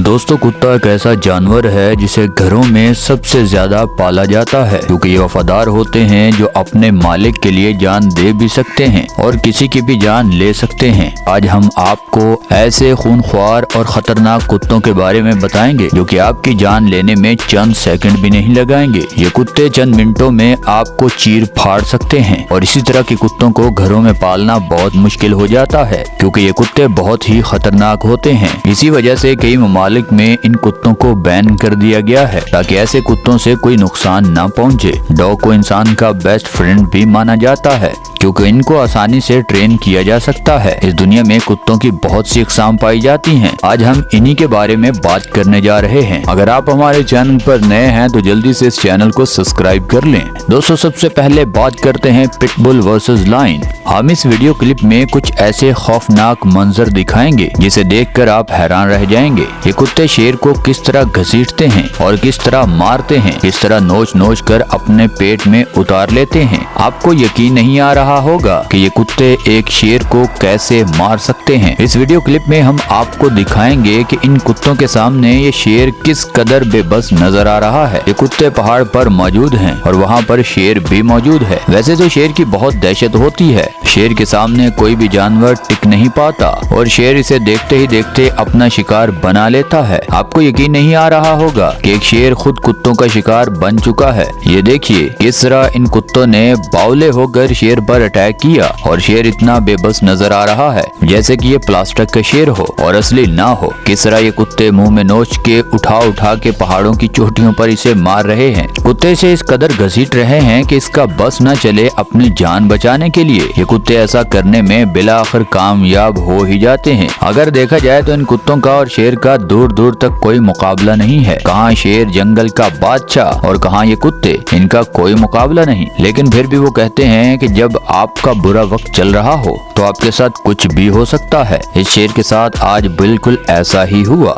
दोस्तों कुत्ता एक ऐसा जानवर है जिसे घरों में सबसे ज्यादा पाला जाता है क्योंकि ये वफादार होते हैं जो अपने मालिक के लिए जान दे भी सकते हैं और किसी की भी जान ले सकते हैं। आज हम आपको ऐसे खूनख्वार और खतरनाक कुत्तों के बारे में बताएंगे जो कि आपकी जान लेने में चंद सेकंड भी नहीं लगाएंगे। ये कुत्ते चंद मिनटों में आपको चीर फाड़ सकते हैं और इसी तरह के कुत्तों को घरों में पालना बहुत मुश्किल हो जाता है क्योंकि ये कुत्ते बहुत ही खतरनाक होते हैं। इसी वजह से कई ममालिक में इन कुत्तों को बैन कर दिया गया है ताकि ऐसे कुत्तों से कोई नुकसान न पहुंचे। डॉग को इंसान का बेस्ट फ्रेंड भी माना जाता है क्योंकि इनको आसानी से ट्रेन किया जा सकता है। इस दुनिया में कुत्तों की बहुत सी अक़साम पाई जाती हैं। आज हम इन्हीं के बारे में बात करने जा रहे हैं। अगर आप हमारे चैनल पर नए हैं तो जल्दी से इस चैनल को सब्सक्राइब कर लें। दोस्तों सबसे पहले बात करते हैं पिटबुल वर्सेस लायन। हम इस वीडियो क्लिप में कुछ ऐसे खौफनाक मंजर दिखाएंगे जिसे देखकर आप हैरान रह जाएंगे। ये कुत्ते शेर को किस तरह घसीटते हैं और किस तरह मारते हैं, किस तरह नोच नोच कर अपने पेट में उतार लेते हैं। आपको यकीन नहीं आ रहा होगा कि ये कुत्ते एक शेर को कैसे मार सकते हैं। इस वीडियो क्लिप में हम आपको दिखाएंगे कि इन कुत्तों के सामने ये शेर किस कदर बेबस नजर आ रहा है। ये कुत्ते पहाड़ पर मौजूद हैं और वहाँ पर शेर भी मौजूद है। वैसे तो शेर की बहुत दहशत होती है, शेर के सामने कोई भी जानवर टिक नहीं पाता और शेर इसे देखते ही देखते अपना शिकार बना लेता है। आपको यकीन नहीं आ रहा होगा कि एक शेर खुद कुत्तों का शिकार बन चुका है। ये देखिए किस तरह इन कुत्तों ने बावले होकर शेर पर अटैक किया और शेर इतना बेबस नजर आ रहा है जैसे कि ये प्लास्टिक का शेर हो और असली ना हो। किस तरह ये कुत्ते मुंह में नोच के उठा उठा के पहाड़ों की चोटियों पर इसे मार रहे हैं। कुत्ते से इस कदर घसीट रहे हैं कि इसका बस न चले अपनी जान बचाने के लिए। ये कुत्ते ऐसा करने में बिला आखिर कामयाब हो ही जाते हैं। अगर देखा जाए तो इन कुत्तों का और शेर का दूर दूर तक कोई मुकाबला नहीं है। कहाँ शेर जंगल का बादशाह और कहाँ ये कुत्ते, इनका कोई मुकाबला नहीं। लेकिन फिर भी वो कहते हैं कि जब आपका बुरा वक्त चल रहा हो तो आपके साथ कुछ भी हो सकता है। इस शेर के साथ आज बिल्कुल ऐसा ही हुआ।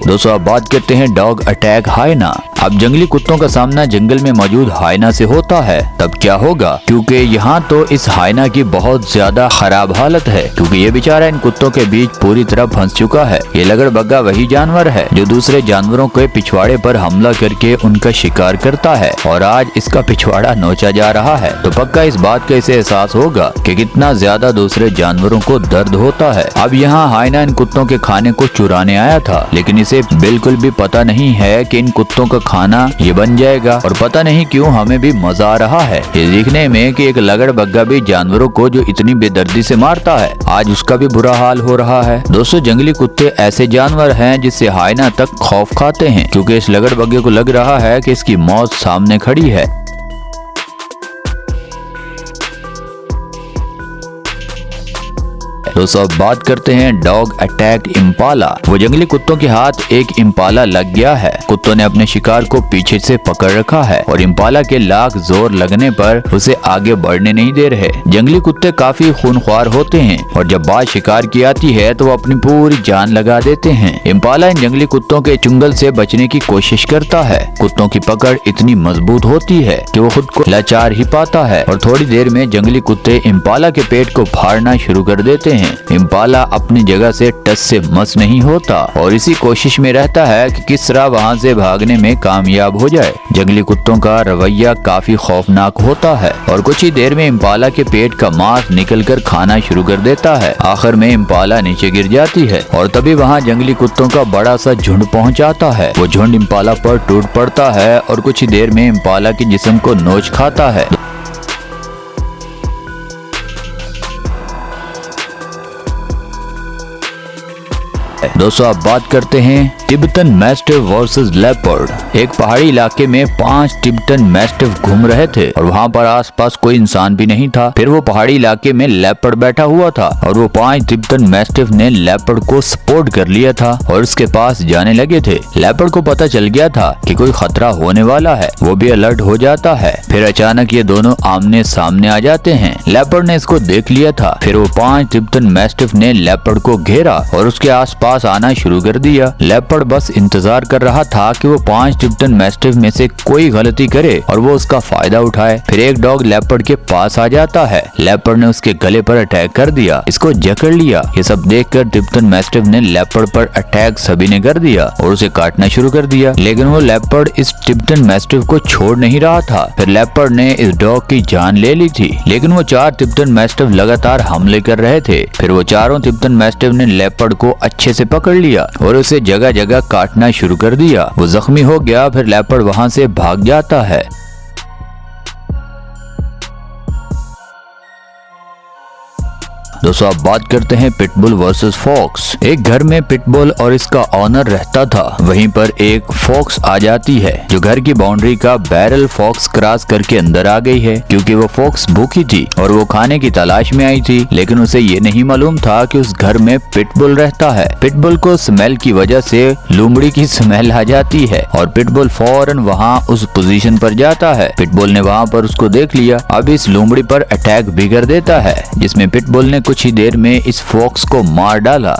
दोस्तों अब बात करते हैं डॉग अटैक हाइना। अब जंगली कुत्तों का सामना जंगल में मौजूद हाइना से होता है तब क्या होगा, क्योंकि यहाँ तो इस हाइना की बहुत ज्यादा खराब हालत है क्योंकि ये बेचारा इन कुत्तों के बीच पूरी तरह फंस चुका है। ये लगड़बग्गा वही जानवर है जो दूसरे जानवरों के पिछवाड़े पर हमला करके उनका शिकार करता है और आज इसका पिछवाड़ा नोचा जा रहा है। तो पक्का इस बात का इसे एहसास होगा कि कितना ज्यादा दूसरे जानवरों को दर्द होता है। अब यहाँ हाइना इन कुत्तों के खाने को चुराने आया था लेकिन इसे बिल्कुल भी पता नहीं है कि इन कुत्तों का खाना ये बन जाएगा और पता नहीं क्यों हमें भी मजा आ रहा है ये देखने में कि एक लगड़बग्गा भी जानवरों को जो इतनी बेदर्दी से मारता है आज उसका भी बुरा हाल हो रहा है। दोस्तों जंगली कुत्ते ऐसे जानवर हैं जिससे हाइना तक खौफ खाते हैं क्योंकि इस लगड़बग्गे को लग रहा है कि इसकी मौत सामने खड़ी है। दोस्तों अब बात करते हैं डॉग अटैक इम्पाला। वो जंगली कुत्तों के हाथ एक इम्पाला लग गया है। कुत्तों ने अपने शिकार को पीछे से पकड़ रखा है और इम्पाला के लाख जोर लगने पर उसे आगे बढ़ने नहीं दे रहे। जंगली कुत्ते काफी खूनख्वार होते हैं और जब बात शिकार की आती है तो वो अपनी पूरी जान लगा देते हैं। इम्पाला इन जंगली कुत्तों के चुंगल से बचने की कोशिश करता है। कुत्तों की पकड़ इतनी मजबूत होती है कि वो खुद को लाचार ही पाता है और थोड़ी देर में जंगली कुत्ते इम्पाला के पेट को फाड़ना शुरू कर देते हैं। इम्पाला अपनी जगह से टस से मस नहीं होता और इसी कोशिश में रहता है कि किस तरह वहाँ से भागने में कामयाब हो जाए। जंगली कुत्तों का रवैया काफी खौफनाक होता है और कुछ ही देर में इम्पाला के पेट का मांस निकलकर खाना शुरू कर देता है। आखिर में इम्पाला नीचे गिर जाती है और तभी वहाँ जंगली कुत्तों का बड़ा सा झुंड पहुँच आता है। वो झुंड इम्पाला पर टूट पड़ता है और कुछ ही देर में इम्पाला के जिस्म को नोच खाता है। दोस्तों अब बात करते हैं तिब्बतन मैस्टिफ वर्सेस लेपर्ड। एक पहाड़ी इलाके में 5 तिब्बतन मैस्टिफ घूम रहे थे और वहाँ पर आसपास कोई इंसान भी नहीं था। फिर वो पहाड़ी इलाके में लेपर्ड बैठा हुआ था और वो 5 तिब्बतन मैस्टिफ ने लेपर्ड को सपोर्ट कर लिया था और उसके पास जाने लगे थे। लेपर्ड को पता चल गया था कि कोई खतरा होने वाला है, वो भी अलर्ट हो जाता है। फिर अचानक ये दोनों आमने सामने आ जाते हैं। लेपर्ड ने इसको देख लिया था। फिर वो 5 तिब्बतन मैस्टिफ ने लेपर्ड को घेरा और उसके आसपास आना शुरू कर दिया। लेपर्ड लेपर्ड बस इंतजार कर रहा था कि वो 5 टिबेटन मैस्टिफ में से कोई गलती करे और वो उसका फायदा उठाए। फिर एक डॉग लेपर्ड के पास आ जाता है। लेपर्ड ने उसके गले पर अटैक कर दिया, इसको जकड़ लिया। ये सब देखकर टिबेटन मैस्टिफ ने लेपर्ड पर अटैक सभी ने कर दिया और उसे काटना शुरू कर दिया, लेकिन वो लेपर्ड इस टिबेटन मैस्टिफ को छोड़ नहीं रहा था। फिर लेपर्ड ने इस डॉग की जान ले ली थी, लेकिन वो 4 टिबेटन मैस्टिफ लगातार हमले कर रहे थे। फिर वो चारों टिबेटन मैस्टिफ ने लेपर्ड को अच्छे से पकड़ लिया और उसे जगह जगह काटना शुरू कर दिया। वो जख्मी हो गया। फिर लेपर्ड वहां से भाग जाता है। दोस्तों अब बात करते हैं पिटबुल वर्सेस फॉक्स। एक घर में पिटबुल और इसका ऑनर रहता था। वहीं पर एक फॉक्स आ जाती है जो घर की बाउंड्री का बैरल फॉक्स क्रॉस करके अंदर आ गई है, क्योंकि वो फॉक्स भूखी थी और वो खाने की तलाश में आई थी। लेकिन उसे ये नहीं मालूम था कि उस घर में पिटबुल रहता है। पिटबुल को स्मेल की वजह से लोमड़ी की स्मेल आ जाती है और पिटबुल फौरन वहाँ उस पोजीशन पर जाता है। पिटबुल ने वहाँ पर उसको देख लिया। अब इस लोमड़ी पर अटैक भी कर देता है, जिसमें पिटबुल ने कुछ ही देर में इस फॉक्स को मार डाला।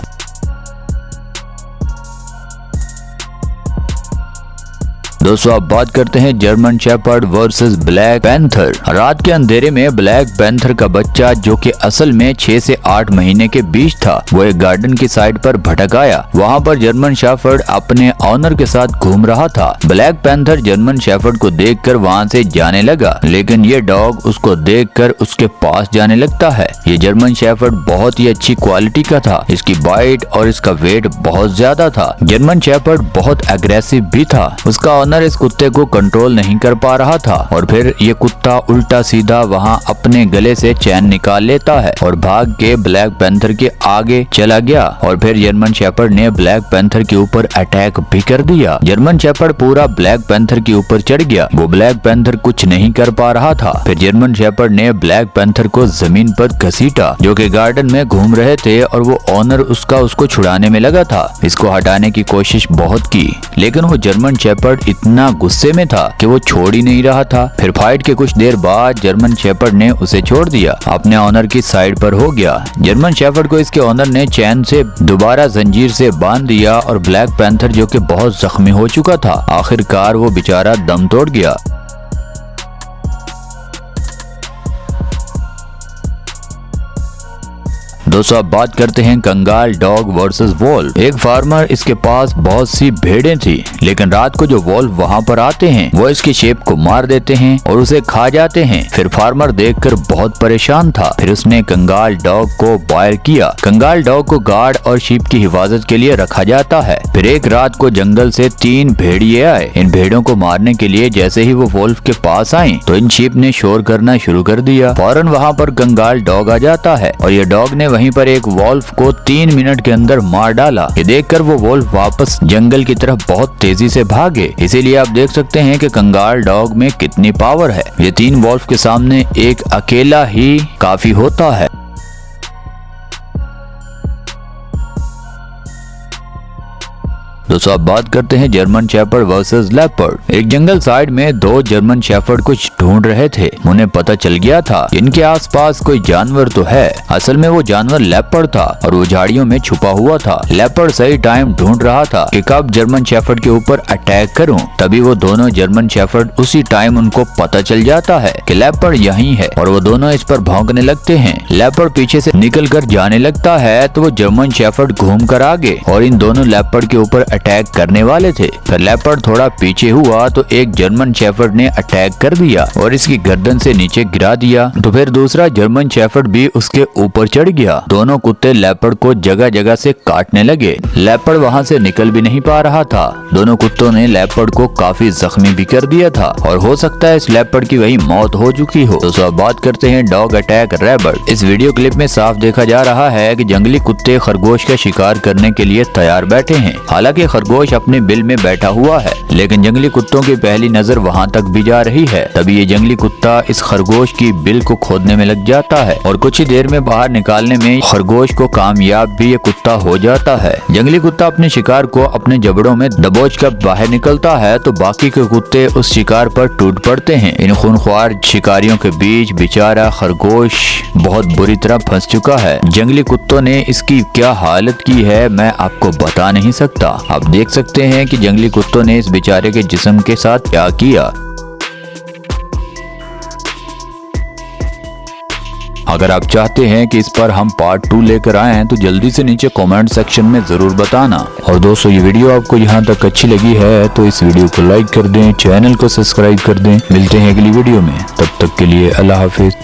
दोस्तों अब बात करते हैं German shepherd versus black panther. रात के अंधेरे में ब्लैक पैंथर का बच्चा, जो कि असल में 6 से 8 महीने के बीच था, वो एक गार्डन की साइड पर भटक आया। वहाँ पर जर्मन शेपर्ड अपने ऑनर के साथ घूम रहा था। ब्लैक पैंथर जर्मन शेपर्ड को देखकर वहाँ से जाने लगा, लेकिन ये डॉग उसको देखकर उसके पास जाने लगता है। ये जर्मन शेपर्ड बहुत ही अच्छी क्वालिटी का था। इसकी बाइट और इसका वेट बहुत ज्यादा था। जर्मन शेपर्ड बहुत एग्रेसिव भी था। उसका इस कुत्ते को कंट्रोल नहीं कर पा रहा था और फिर ये कुत्ता उल्टा सीधा वहाँ अपने गले से चैन निकाल लेता है और भाग के ब्लैक पैंथर के आगे चला गया। और फिर जर्मन शेपर्ड ने ब्लैक पैंथर के ऊपर अटैक भी कर दिया। जर्मन शेपर्ड पूरा ब्लैक पैंथर के ऊपर चढ़ गया। वो ब्लैक पैंथर कुछ नहीं कर पा रहा था। फिर जर्मन शेपर्ड ने ब्लैक पैंथर को जमीन पर घसीटा, जो कि गार्डन में घूम रहे थे, और वो ऑनर उसको छुड़ाने में लगा था। इसको हटाने की कोशिश बहुत की, लेकिन वो जर्मन शेपर्ड इतना गुस्से में था कि वो छोड़ ही नहीं रहा था। फिर फाइट के कुछ देर बाद जर्मन शेपर्ड ने उसे छोड़ दिया, अपने ऑनर की साइड पर हो गया। जर्मन शेपर्ड को इसके ऑनर ने चैन से दोबारा जंजीर से बांध दिया और ब्लैक पैंथर, जो कि बहुत जख्मी हो चुका था, आखिरकार वो बेचारा दम तोड़ गया। दोस्तों अब बात करते हैं कंगाल डॉग वर्सेस वॉल्फ। एक फार्मर, इसके पास बहुत सी भेड़ें थी, लेकिन रात को जो वॉल्फ वहाँ पर आते हैं वो इसकी शेप को मार देते हैं और उसे खा जाते हैं। फिर फार्मर देखकर बहुत परेशान था। फिर उसने कंगाल डॉग को बायर किया। कंगाल डॉग को गार्ड और शीप की हिफाजत के लिए रखा जाता है। फिर एक रात को जंगल से 3 भेड़िए आए। इन भेड़ों को मारने के लिए जैसे ही वो वॉल्फ के पास आए तो इन शीप ने शोर करना शुरू कर दिया। फौरन वहाँ पर कंगाल डॉग आ जाता है और ये डॉग ने वहीं पर एक वॉल्फ को 3 मिनट के अंदर मार डाला। ये देखकर वो वॉल्फ वापस जंगल की तरफ बहुत तेजी से भागे। इसीलिए आप देख सकते हैं कि कंगाल डॉग में कितनी पावर है। ये 3 वॉल्फ के सामने एक अकेला ही काफी होता है। दोस्तों अब बात करते हैं जर्मन शेपर्ड वर्सेस लेपर्ड। एक जंगल साइड में 2 जर्मन शेपर्ड कुछ ढूंढ रहे थे। उन्हें पता चल गया था इनके आसपास कोई जानवर तो है। असल में वो जानवर लेपर्ड था और वो झाड़ियों में छुपा हुआ था। लेपर्ड सही टाइम ढूंढ रहा था कि कब जर्मन शेपर्ड के ऊपर अटैक करूं। तभी वो दोनों जर्मन शेपर्ड उसी टाइम उनको पता चल जाता है कि लेपर्ड यहीं है और वो दोनों इस पर भौंकने लगते हैं। लेपर्ड पीछे से निकल कर जाने लगता है तो वो जर्मन शेपर्ड घूम कर आगे और इन दोनों लेपर्ड के ऊपर अटैक करने वाले थे। फिर लेपर्ड थोड़ा पीछे हुआ तो एक जर्मन शेपर्ड ने अटैक कर दिया और इसकी गर्दन से नीचे गिरा दिया। तो फिर दूसरा जर्मन शेपर्ड भी उसके ऊपर चढ़ गया। दोनों कुत्ते लेपर्ड को जगह जगह से काटने लगे। लेपर्ड वहां से निकल भी नहीं पा रहा था। दोनों कुत्तों ने लेपर्ड को काफी जख्मी भी कर दिया था और हो सकता है इस लेपर्ड की वही मौत हो चुकी हो। तो अब बात करते हैं डॉग अटैक रैबिट। इस वीडियो क्लिप में साफ देखा जा रहा है कि जंगली कुत्ते खरगोश का शिकार करने के लिए तैयार बैठे हैं। हालांकि खरगोश अपने बिल में बैठा हुआ है, लेकिन जंगली कुत्तों की पहली नजर वहां तक भी जा रही है। तभी ये जंगली कुत्ता इस खरगोश की बिल को खोदने में लग जाता है और कुछ ही देर में बाहर निकालने में खरगोश को कामयाब भी ये कुत्ता हो जाता है। जंगली कुत्ता अपने शिकार को अपने जबड़ों में दबोच कर बाहर निकलता है तो बाकी के कुत्ते उस शिकार पर टूट पड़ते हैं। इन खूनख्वार शिकारियों के बीच बेचारा खरगोश बहुत बुरी तरह फंस चुका है। जंगली कुत्तों ने इसकी क्या हालत की है मैं आपको बता नहीं सकता। आप आप देख सकते हैं कि जंगली कुत्तों ने इस बेचारे के जिस्म के साथ क्या किया। अगर आप चाहते हैं कि इस पर हम पार्ट 2 लेकर आएं तो जल्दी से नीचे कमेंट सेक्शन में जरूर बताना। और दोस्तों, ये वीडियो आपको यहाँ तक अच्छी लगी है तो इस वीडियो को लाइक कर दें, चैनल को सब्सक्राइब कर दें। मिलते हैं अगली वीडियो में, तब तक के लिए अल्लाह हाफिज।